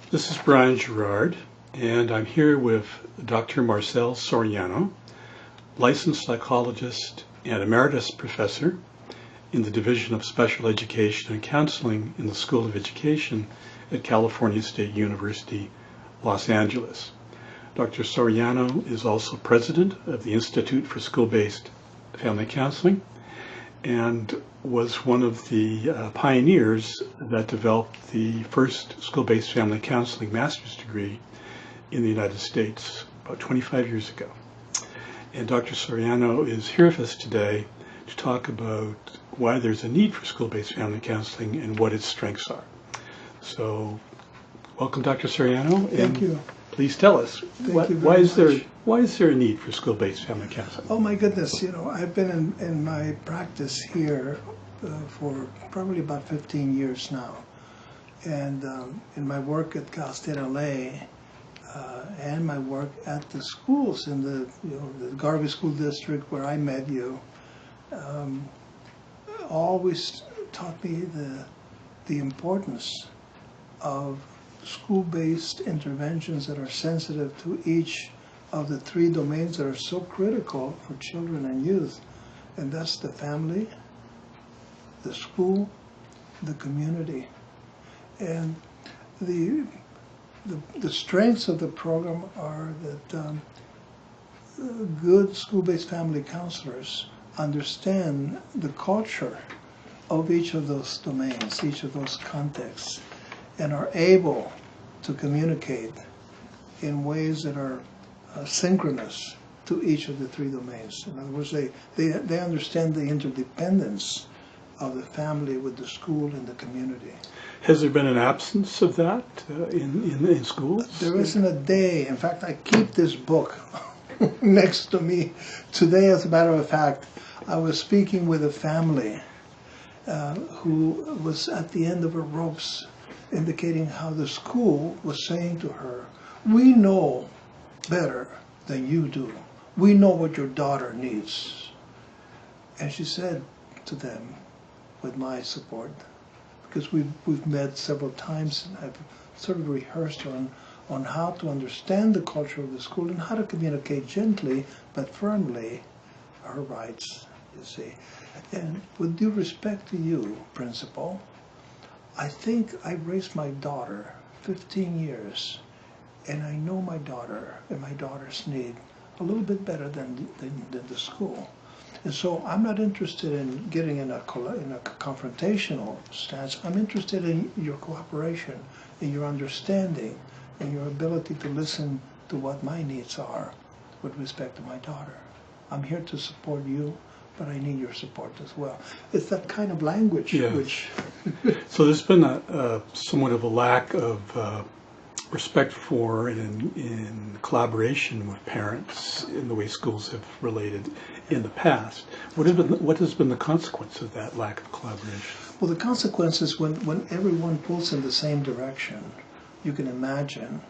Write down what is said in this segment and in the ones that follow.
This is Brian Gerard, and I'm here with Dr. Marcel Soriano, licensed psychologist and emeritus professor in the Division of Special Education and Counseling in the School of Education at California State University, Los Angeles. Dr. Soriano is also president of the Institute for School-Based Family Counseling and was one of the pioneers that developed the first school-based family counseling master's degree in the United States about 25 years ago. And Dr. Soriano is here with us today to talk about why there's a need for school-based family counseling and what its strengths are. So, welcome, Dr. Soriano. Thank you. Please tell us, why is there a need for school-based family counseling? Oh my goodness, I've been in my practice here for probably about 15 years now. And in my work at Cal State LA and my work at the schools in the Garvey School District where I met you, always taught me the importance of school-based interventions that are sensitive to each of the three domains that are so critical for children and youth, and that's the family, the school, the community. And the strengths of the program are that good school-based family counselors understand the culture of each of those domains, each of those contexts, and are able to communicate in ways that are synchronous to each of the three domains. In other words, they understand the interdependence of the family with the school and the community. Has there been an absence of that in schools? There isn't a day. In fact, I keep this book next to me. Today, as a matter of fact, I was speaking with a family who was at the end of her ropes, indicating how the school was saying to her, "We know better than you do. We know what your daughter needs." And she said to them, with my support, because we've met several times and I've sort of rehearsed on how to understand the culture of the school and how to communicate gently but firmly her rights, you see. And with due respect to you, Principal, I think I raised my daughter 15 years, and I know my daughter and my daughter's need a little bit better than the school. And so I'm not interested in getting in a confrontational stance. I'm interested in your cooperation, in your understanding, and your ability to listen to what my needs are with respect to my daughter. I'm here to support you, but I need your support as well. It's that kind of language. Yeah. Which So there's been somewhat of a lack of respect for and in collaboration with parents in the way schools have related in the past. What has been the consequence of that lack of collaboration? Well, the consequence is when everyone pulls in the same direction, you can imagine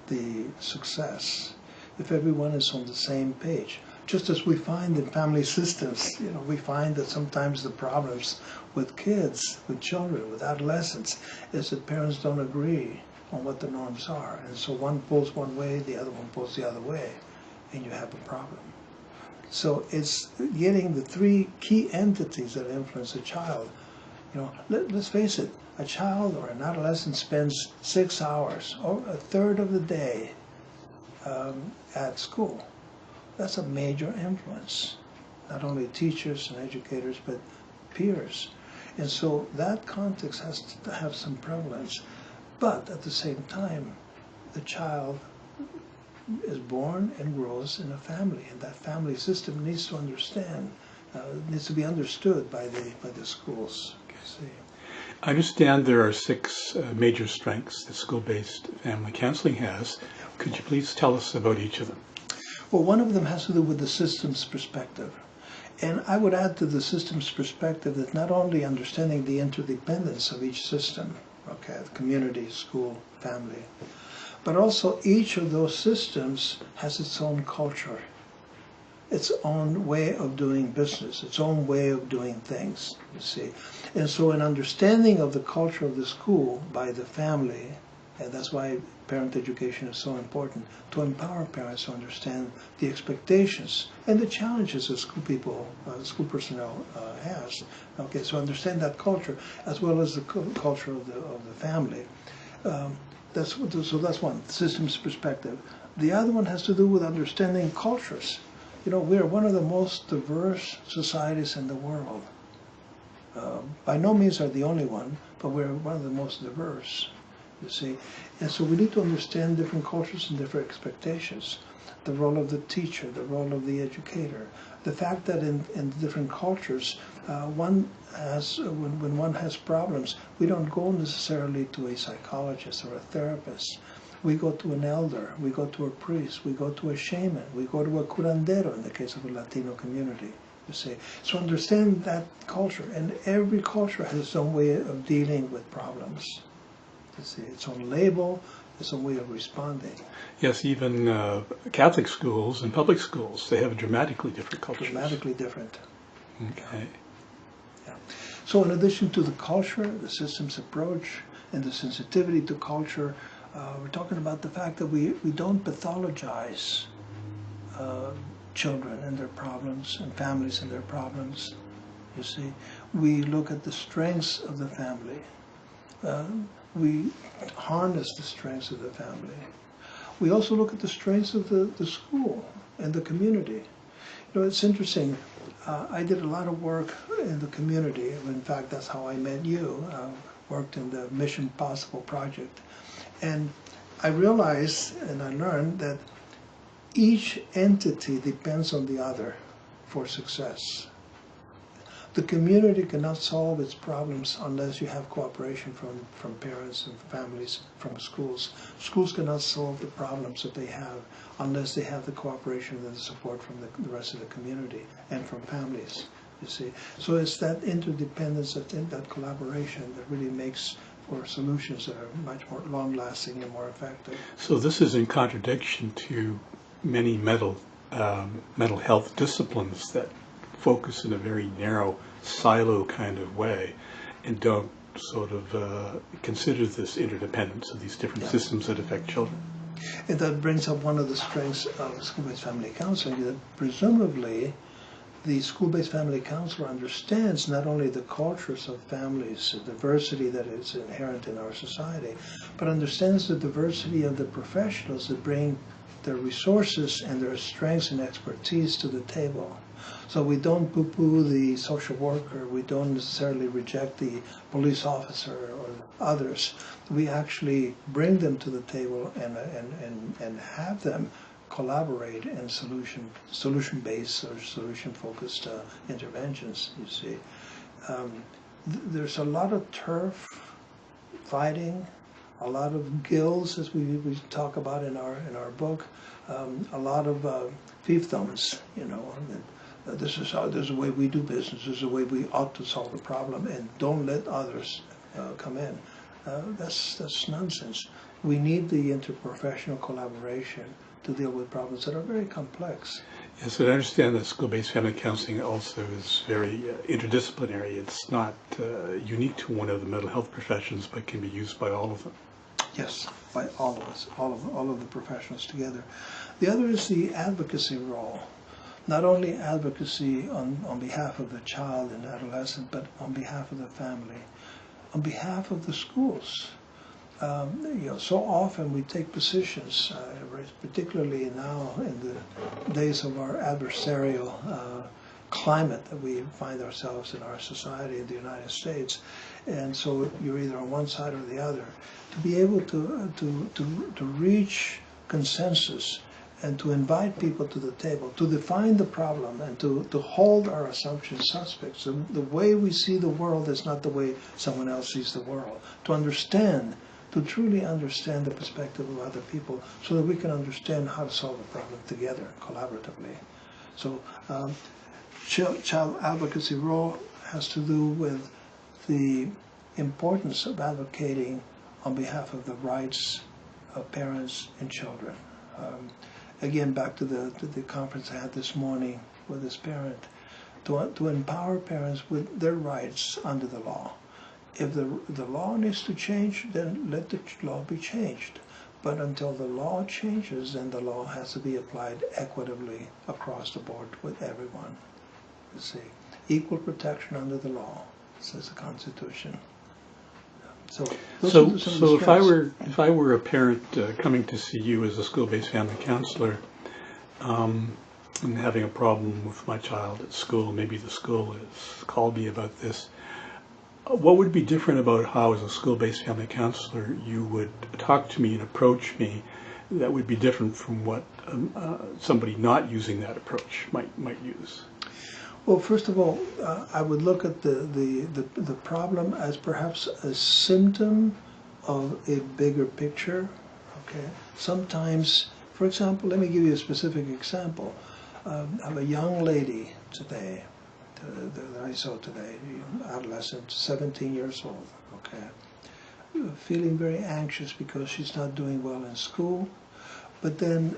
the success if everyone is on the same page. Just as we find in family systems, we find that sometimes the problems with kids, with children, with adolescents, is that parents don't agree on what the norms are. And so one pulls one way, the other one pulls the other way, and you have a problem. So it's getting the three key entities that influence a child. Let's face it, a child or an adolescent spends 6 hours, or a third of the day, at school. That's a major influence, not only teachers and educators, but peers. And so that context has to have some prevalence. But at the same time, the child is born and grows in a family, and that family system needs to needs to be understood by the schools. See. I understand there are 6 major strengths that school-based family counseling has. Could you please tell us about each of them? Well, one of them has to do with the systems perspective. And I would add to the systems perspective that not only understanding the interdependence of each system, community, school, family, but also each of those systems has its own culture, its own way of doing business, its own way of doing things, you see. And so an understanding of the culture of the school by the family And that's why parent education is so important, to empower parents to understand the expectations and the challenges that school personnel has. Okay, so understand that culture as well as the culture of the family. So that's one, systems perspective. The other one has to do with understanding cultures. You know, we're one of the most diverse societies in the world. By no means are the only one, but we're one of the most diverse, you see. And so we need to understand different cultures and different expectations. The role of the teacher, the role of the educator. The fact that in different cultures, when one has problems, we don't go necessarily to a psychologist or a therapist. We go to an elder, we go to a priest, we go to a shaman, we go to a curandero in the case of a Latino community, you see. So understand that culture, and every culture has its own way of dealing with problems. You see, its own label, its own way of responding. Yes, even Catholic schools and public schools, they have dramatically different cultures. Dramatically different. Okay. Yeah. So in addition to the culture, the systems approach, and the sensitivity to culture, we're talking about the fact that we don't pathologize children and their problems and families and their problems. You see, we look at the strengths of the family. We harness the strengths of the family. We also look at the strengths of the school and the community. You know, it's interesting. I did a lot of work in the community. In fact, that's how I met you. Worked in the Mission Possible project. And I realized and I learned that each entity depends on the other for success. The community cannot solve its problems unless you have cooperation from parents and families, from schools. Schools cannot solve the problems that they have unless they have the cooperation and the support from the rest of the community and from families, you see. So it's that interdependence, that collaboration that really makes for solutions that are much more long-lasting and more effective. So this is in contradiction to many mental health disciplines that focus in a very narrow silo kind of way and don't sort of consider this interdependence of these different systems that affect children. And that brings up one of the strengths of school-based family counseling, that presumably the school-based family counselor understands not only the cultures of families, the diversity that is inherent in our society, but understands the diversity of the professionals that bring their resources and their strengths and expertise to the table. So we don't poo-poo the social worker, we don't necessarily reject the police officer or others. We actually bring them to the table and have them collaborate in solution-based or solution-focused interventions, you see. There's a lot of turf fighting, a lot of guilds, as we talk about in our book, a lot of fiefdoms, you know. This is the way we do business. This is the way we ought to solve the problem, and don't let others come in. That's nonsense. We need the interprofessional collaboration to deal with problems that are very complex. Yes, and I understand that school-based family counseling also is very interdisciplinary. It's not unique to one of the mental health professions, but can be used by all of them. Yes, by all of us, all of the professionals together. The other is the advocacy role. Not only advocacy on behalf of the child and adolescent, but on behalf of the family, on behalf of the schools. So often we take positions, particularly now in the days of our adversarial climate that we find ourselves in our society in the United States, and so you're either on one side or the other. To be able to reach consensus and to invite people to the table, to define the problem and to hold our assumptions suspect. So the way we see the world is not the way someone else sees the world. To understand, to truly understand the perspective of other people so that we can understand how to solve the problem together, collaboratively. So child advocacy role has to do with the importance of advocating on behalf of the rights of parents and children. Again, back to the conference I had this morning with this parent, to empower parents with their rights under the law. If the law needs to change, then let the law be changed. But until the law changes, then the law has to be applied equitably across the board with everyone. You see, equal protection under the law, says the Constitution. So if I were a parent coming to see you as a school-based family counselor, and having a problem with my child at school, maybe the school has called me about this, what would be different about how, as a school-based family counselor, you would talk to me and approach me that would be different from what somebody not using that approach might use? Well, first of all, I would look at the problem as perhaps a symptom of a bigger picture. Okay. Sometimes, for example, let me give you a specific example. I have a young lady today that I saw today, adolescent, 17 years old. Okay, feeling very anxious because she's not doing well in school. But then,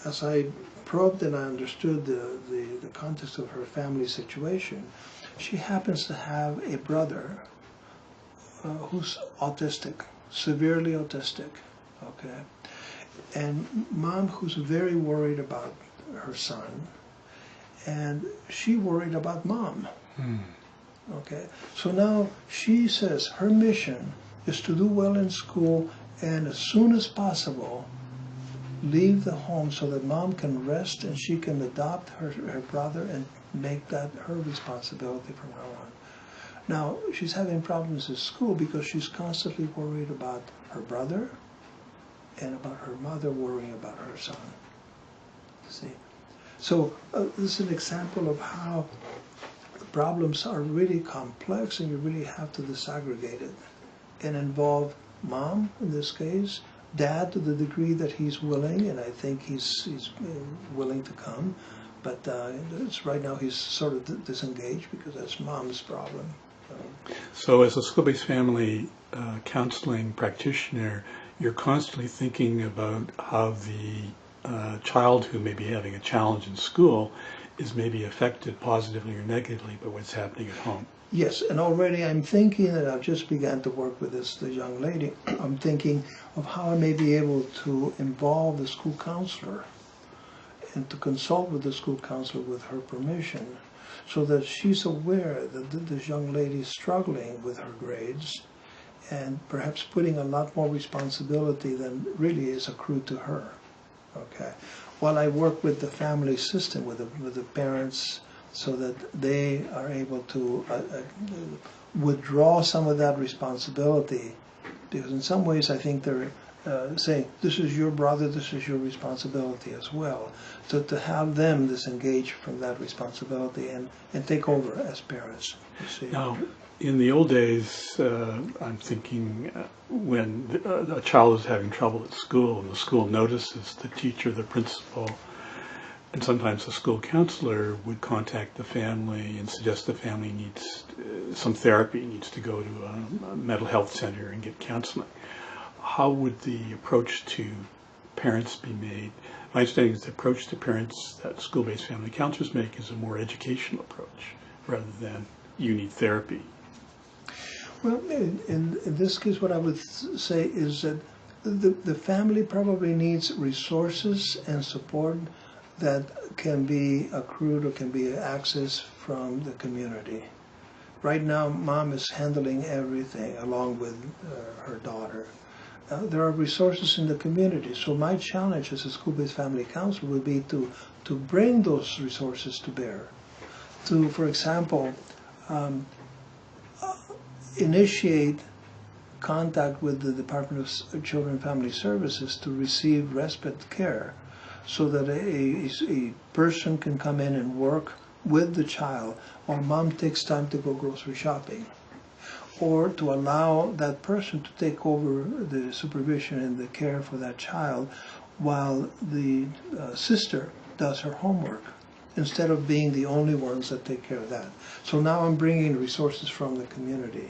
as I probed and I understood the context of her family situation, she happens to have a brother who's autistic, severely autistic, okay? And mom who's very worried about her son, and she worried about mom, okay? So now she says her mission is to do well in school and as soon as possible leave the home so that mom can rest and she can adopt her brother and make that her responsibility from now on. Now, she's having problems at school because she's constantly worried about her brother and about her mother worrying about her son. See? So this is an example of how the problems are really complex and you really have to disaggregate it and involve mom in this case, dad to the degree that he's willing, and I think he's willing to come, but right now he's sort of disengaged because that's mom's problem. So as a school-based family counseling practitioner, you're constantly thinking about how the child who may be having a challenge in school is maybe affected positively or negatively by what's happening at home. Yes, and already I'm thinking that I've just begun to work with this young lady. I'm thinking of how I may be able to involve the school counselor and to consult with the school counselor with her permission so that she's aware that this young lady is struggling with her grades and perhaps putting a lot more responsibility than really is accrued to her. Okay. While I work with the family system, with the parents, so that they are able to withdraw some of that responsibility, because in some ways I think they're saying, this is your brother, this is your responsibility as well. So to have them disengage from that responsibility and take over as parents, you see. Now, in the old days, I'm thinking when a child is having trouble at school and the school notices the teacher, the principal, and sometimes the school counselor would contact the family and suggest the family needs some therapy, needs to go to a mental health center and get counseling. How would the approach to parents be made? My understanding is the approach to parents that school-based family counselors make is a more educational approach rather than you need therapy. Well, in this case, what I would say is that the family probably needs resources and support that can be accrued or can be accessed from the community. Right now, mom is handling everything along with her daughter. There are resources in the community, so my challenge as a school-based family counselor would be to bring those resources to bear. To, for example, initiate contact with the Department of Children and Family Services to receive respite care, so that a person can come in and work with the child while mom takes time to go grocery shopping, or to allow that person to take over the supervision and the care for that child while the sister does her homework, instead of being the only ones that take care of that. So now I'm bringing resources from the community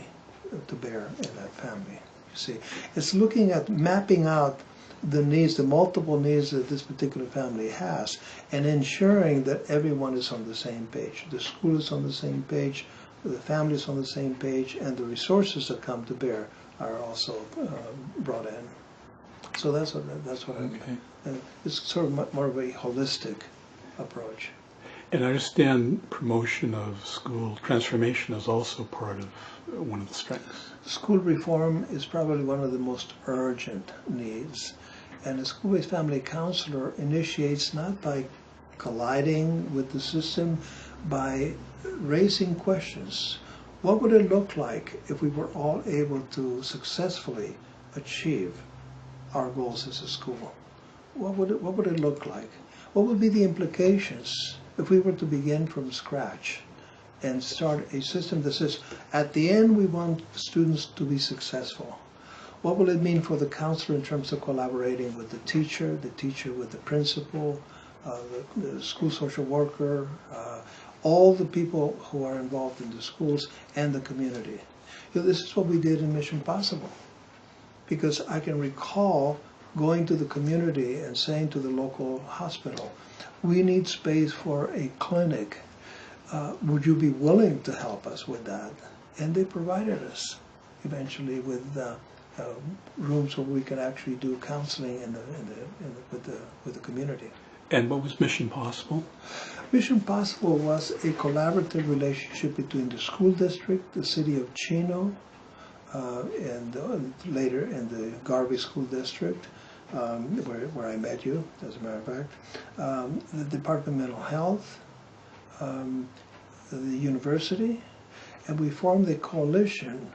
to bear in that family. You see, it's looking at mapping out the needs, the multiple needs that this particular family has, and ensuring that everyone is on the same page. The school is on the same page, the families on the same page, and the resources that come to bear are also brought in. So that's what Okay. it's sort of more of a holistic approach. And I understand promotion of school transformation is also part of one of the strengths. School reform is probably one of the most urgent needs, and a school-based family counselor initiates not by colliding with the system, by raising questions. What would it look like if we were all able to successfully achieve our goals as a school? What would it look like? What would be the implications if we were to begin from scratch and start a system that says, at the end we want students to be successful? What will it mean for the counselor in terms of collaborating with the teacher with the principal, the school social worker, all the people who are involved in the schools and the community? This is what we did in Mission Possible, because I can recall going to the community and saying to the local hospital, we need space for a clinic. Would you be willing to help us with that? And they provided us eventually with rooms where we could actually do counseling with the community. And what was Mission Possible? Mission Possible was a collaborative relationship between the school district, the city of Chino, and later in the Garvey School District, where I met you, as a matter of fact, the Department of Mental Health, the university, and we formed a coalition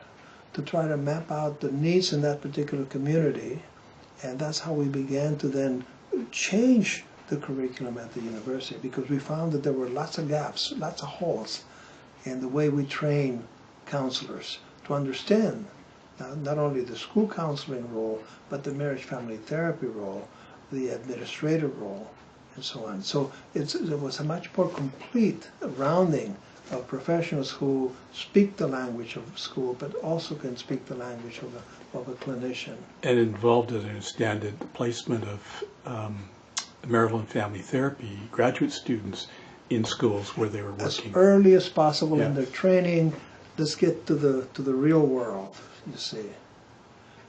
to try to map out the needs in that particular community, and that's how we began to then change the curriculum at the university, because we found that there were lots of gaps, lots of holes in the way we train counselors to understand not only the school counseling role, but the marriage family therapy role, the administrative role, and so on. So it was a much more complete rounding of professionals who speak the language of school, but also can speak the language of a clinician. And involved, as I understand it, the placement of marital and family therapy graduate students in schools where they were working. As early as possible in Yeah. their training, let's get to the real world, you see.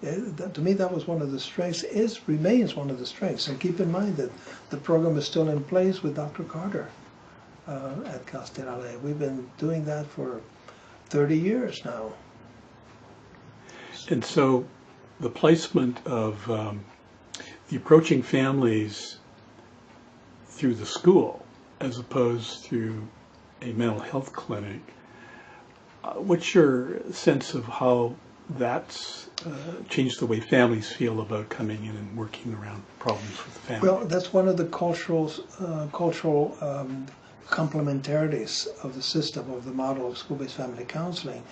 To me, that was one of the strengths. It remains one of the strengths. And keep in mind that the program is still in place with Dr. Carter at Cal State LA. We've been doing that for 30 years now. And so the placement of the approaching families through the school as opposed through a mental health clinic, what's your sense of how that's changed the way families feel about coming in and working around problems with the family? Well, that's one of the cultural complementarities of the system, of the model of school-based family counseling,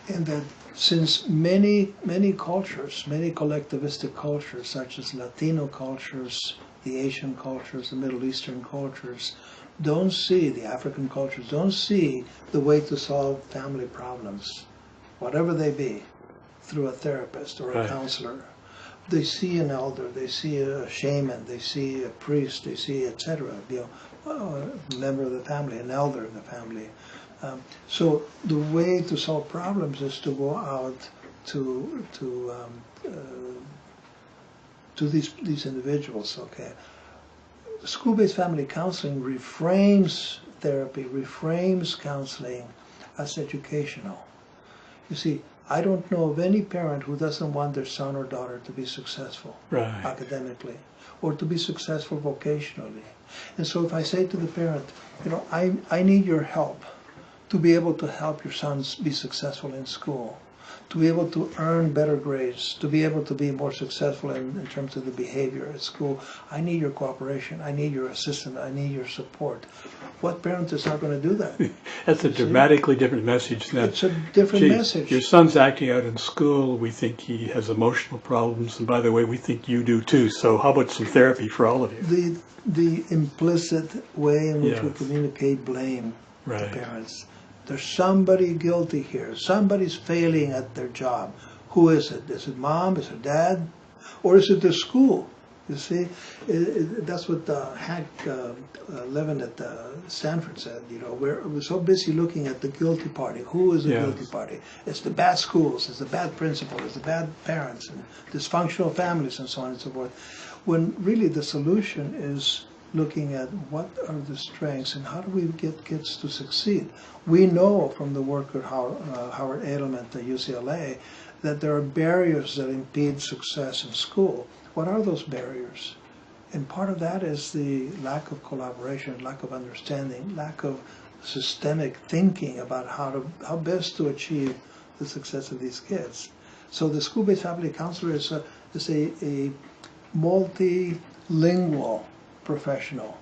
in that since many cultures, many collectivistic cultures, such as Latino cultures, the Asian cultures, the Middle Eastern cultures, don't see, the African cultures, don't see the way to solve family problems, whatever they be, through a therapist or a Right. counselor. They see an elder, they see a shaman, they see a priest, they see etc. A member of the family, an elder in the family. So the way to solve problems is to go out to these individuals. Okay, school-based family counseling reframes therapy, reframes counseling as educational. You see, I don't know of any parent who doesn't want their son or daughter to be successful Right. academically or to be successful vocationally. And so if I say to the parent, I need your help to be able to help your sons be successful in school, to be able to earn better grades, to be able to be more successful in terms of the behavior at school, I need your cooperation, I need your assistance, I need your support. What parent is not going to do that? That's a dramatically different message than, It's a different "Gee, message. your son's acting out in school, we think he has emotional problems, and by the way, we think you do too, so how about some therapy for all of you?" The implicit way in which we Yes. communicate blame Right. to parents. There's somebody guilty here. Somebody's failing at their job. Who is it? Is it mom? Is it dad? Or is it the school? You see, that's what Hank Levin at Stanford said. You know, we're so busy looking at the guilty party. Who is the guilty party? It's the bad schools, it's the bad principal, it's the bad parents, and dysfunctional families, and so on and so forth. When really the solution is looking at what are the strengths and how do we get kids to succeed. We know from the work of Howard Edelman at UCLA that there are barriers that impede success in school. What are those barriers? And part of that is the lack of collaboration, lack of understanding, lack of systemic thinking about how best to achieve the success of these kids. So the school-based family counselor is a multilingual professional,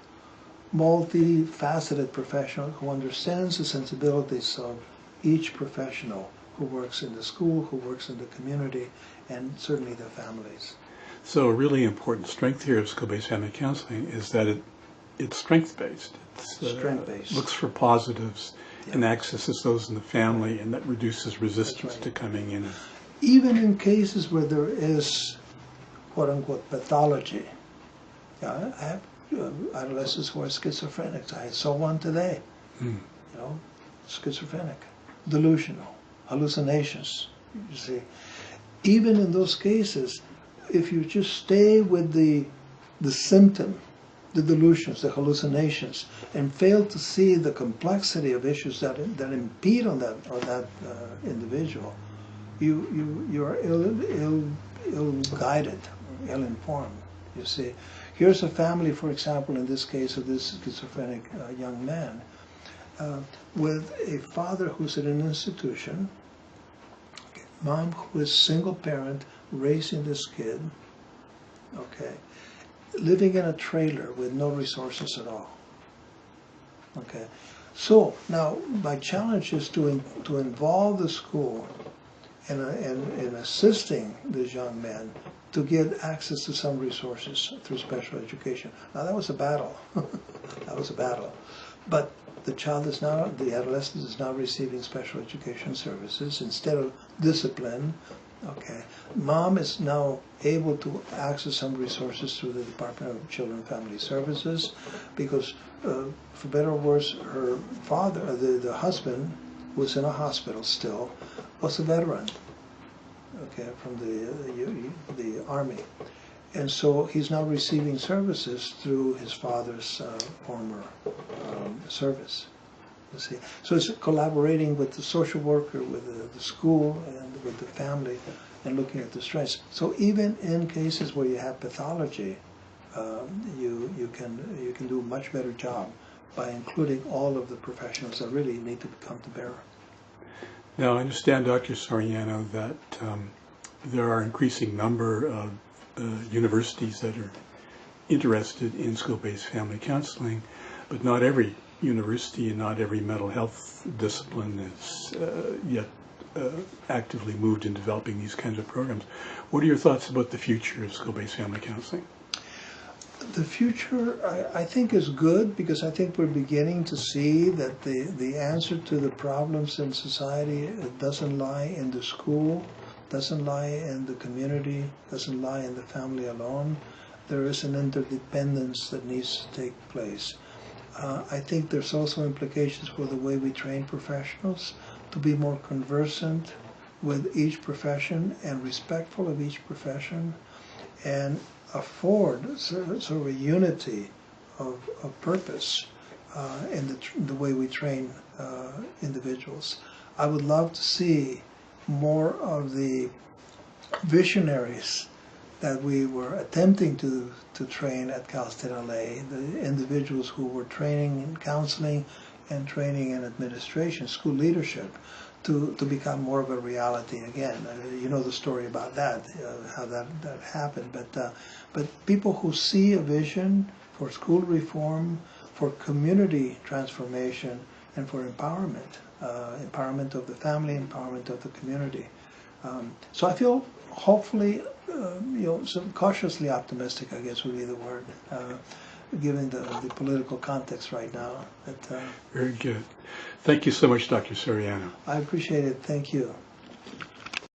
multifaceted professional who understands the sensibilities of each professional who works in the school, who works in the community, and certainly their families. So a really important strength here of school-based family counseling is that it's strength-based. It's strength-based. Looks for positives and accesses those in the family, and that reduces resistance to coming in. Even in cases where there is quote-unquote pathology. I have adolescents who are schizophrenic. I saw one today. You know, schizophrenic, delusional, hallucinations. You see, even in those cases, if you just stay with the symptom, the delusions, the hallucinations, and fail to see the complexity of issues that impede on that individual, you are ill guided, ill informed. You see, here's a family, for example, in this case of this schizophrenic young man, with a father who's in an institution, mom who is single parent raising this kid, okay, living in a trailer with no resources at all. Okay, so now my challenge is to involve the school in assisting this young man to get access to some resources through special education. Now that was a battle. That was a battle. But the adolescent is now receiving special education services instead of discipline. Okay. Mom is now able to access some resources through the Department of Children and Family Services because, for better or worse, her father, the husband, who was in a hospital still, was a veteran, okay, from the Army. And so he's now receiving services through his father's former service. You see. So it's collaborating with the social worker, with the school, and with the family, and looking at the strengths. So even in cases where you have pathology, you can do a much better job by including all of the professionals that really need to come to bear. Now, I understand, Dr. Soriano, that there are an increasing number of universities that are interested in school-based family counseling, but not every university and not every mental health discipline is yet actively moved in developing these kinds of programs. What are your thoughts about the future of school-based family counseling? The future, I think, is good because I think we're beginning to see that the answer to the problems in society doesn't lie in the school, doesn't lie in the community, doesn't lie in the family alone. There is an interdependence that needs to take place. I think there's also implications for the way we train professionals to be more conversant with each profession and respectful of each profession and afford sort of a unity of purpose in the way we train individuals. I would love to see more of the visionaries that we were attempting to train at Cal State LA, the individuals who were training in counseling and training in administration, school leadership, to become more of a reality again. You know the story about that, how that happened. But people who see a vision for school reform, for community transformation, and for empowerment, empowerment of the family, empowerment of the community. So I feel hopefully, cautiously optimistic, I guess would be the word, given the political context right now. Very good. Thank you so much, Dr. Soriano. I appreciate it. Thank you.